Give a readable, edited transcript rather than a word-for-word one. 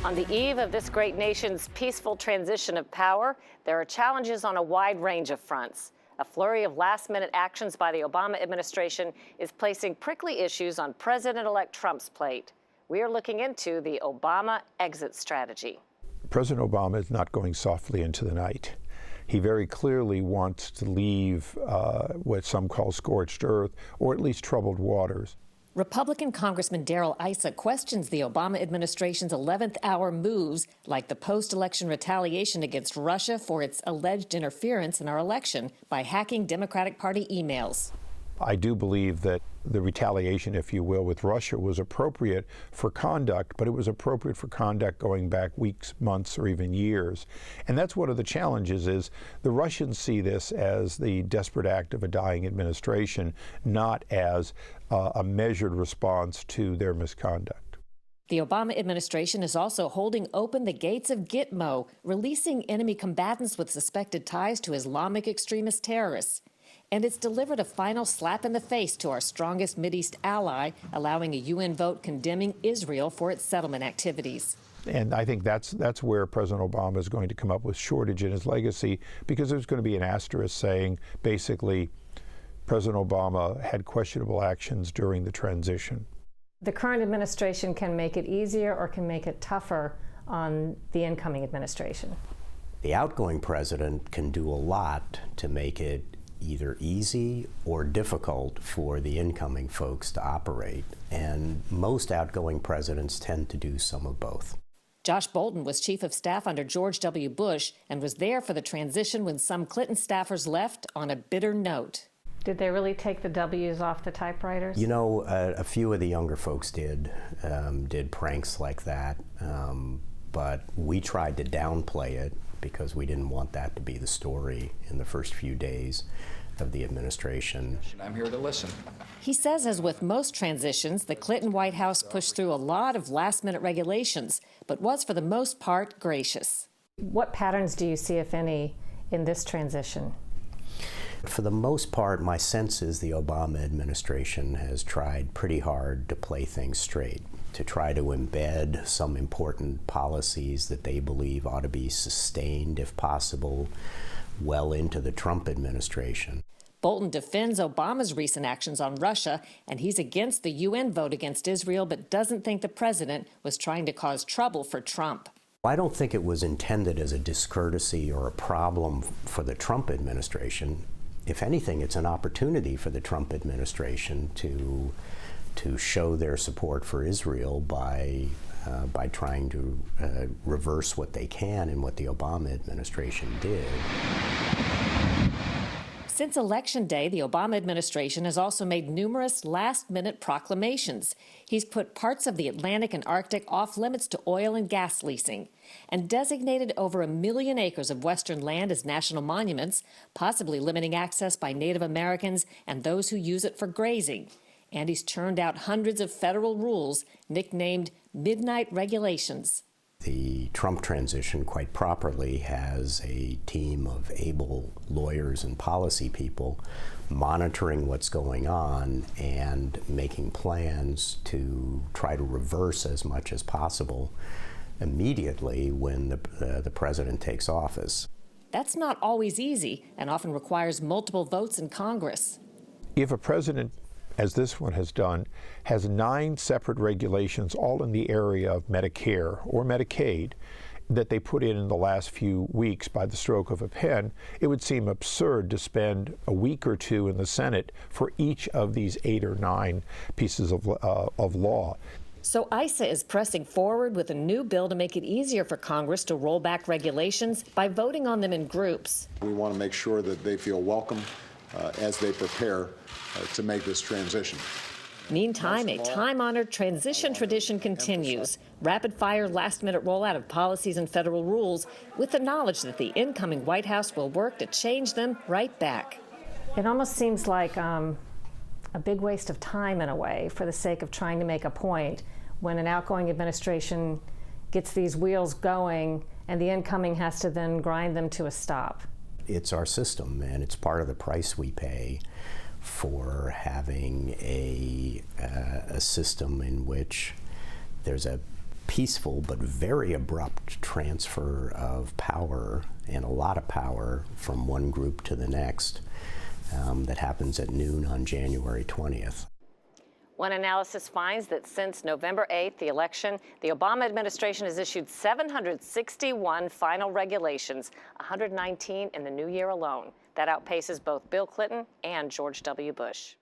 On the eve of this great nation's peaceful transition of power, there are challenges on a wide range of fronts. A flurry of last-minute actions by the Obama administration is placing prickly issues on President-elect Trump's plate. We are looking into the Obama exit strategy. President Obama is not going softly into the night. He very clearly wants to leave what some call scorched earth, or at least troubled waters. Republican Congressman Darrell Issa questions the Obama administration's 11th hour moves, like the post-election retaliation against Russia for its alleged interference in our election by hacking Democratic Party emails. I do believe that the retaliation, if you will, with Russia was appropriate for conduct, but it was appropriate for conduct going back weeks, months, or even years. And that's one of the challenges is the Russians see this as the desperate act of a dying administration, not as a measured response to their misconduct. The Obama administration is also holding open the gates of Gitmo, releasing enemy combatants with suspected ties to Islamic extremist terrorists. And it's delivered a final slap in the face to our strongest Mideast ally, allowing a UN vote condemning Israel for its settlement activities. And I think that's where President Obama is going to come up with shortage in his legacy, because there's going to be an asterisk saying, basically, President Obama had questionable actions during the transition. The current administration can make it easier or can make it tougher on the incoming administration. The outgoing president can do a lot to make it either easy or difficult for the incoming folks to operate. And most outgoing presidents tend to do some of both. Josh Bolten was chief of staff under George W. Bush and was there for the transition when some Clinton staffers left on a bitter note. Did they really take the W's off the typewriters? You know, a few of the younger folks did pranks like that, but we tried to downplay it because we didn't want that to be the story in the first few days of the administration. I'm here to listen. He says, as with most transitions, the Clinton White House pushed through a lot of last-minute regulations, but was for the most part gracious. What patterns do you see, if any, in this transition? For the most part, my sense is the Obama administration has tried pretty hard to play things straight, to try to embed some important policies that they believe ought to be sustained, if possible, well into the Trump administration. Bolten defends Obama's recent actions on Russia, and he's against the UN vote against Israel, but doesn't think the president was trying to cause trouble for Trump. I don't think it was intended as a discourtesy or a problem for the Trump administration. If anything, it's an opportunity for the Trump administration to show their support for Israel by trying to reverse what they can in what the Obama administration did. Since Election Day, the Obama administration has also made numerous last-minute proclamations. He's put parts of the Atlantic and Arctic off-limits to oil and gas leasing, and designated over 1 million acres of Western land as national monuments, possibly limiting access by Native Americans and those who use it for grazing. And he's churned out hundreds of federal rules, nicknamed midnight regulations. The Trump transition, quite properly, has a team of able lawyers and policy people monitoring what's going on and making plans to try to reverse as much as possible immediately when the president takes office. That's not always easy and often requires multiple votes in Congress. If a president, as this one has done, has 9 separate regulations, all in the area of Medicare or Medicaid, that they put in the last few weeks by the stroke of a pen, it would seem absurd to spend a week or two in the Senate for each of these 8 or 9 pieces of law. So Issa is pressing forward with a new bill to make it easier for Congress to roll back regulations by voting on them in groups. We want to make sure that they feel welcome as they prepare to make this transition. Meantime, a time-honored transition tradition continues. Rapid-fire, last-minute rollout of policies and federal rules with the knowledge that the incoming White House will work to change them right back. It almost seems like a big waste of time, in a way, for the sake of trying to make a point, when an outgoing administration gets these wheels going and the incoming has to then grind them to a stop. It's our system, and it's part of the price we pay for having a system in which there's a peaceful but very abrupt transfer of power, and a lot of power from one group to the next, that happens at noon on January 20th. One analysis finds that since November 8th, the election, the Obama administration has issued 761 final regulations, 119 in the new year alone. That outpaces both Bill Clinton and George W. Bush.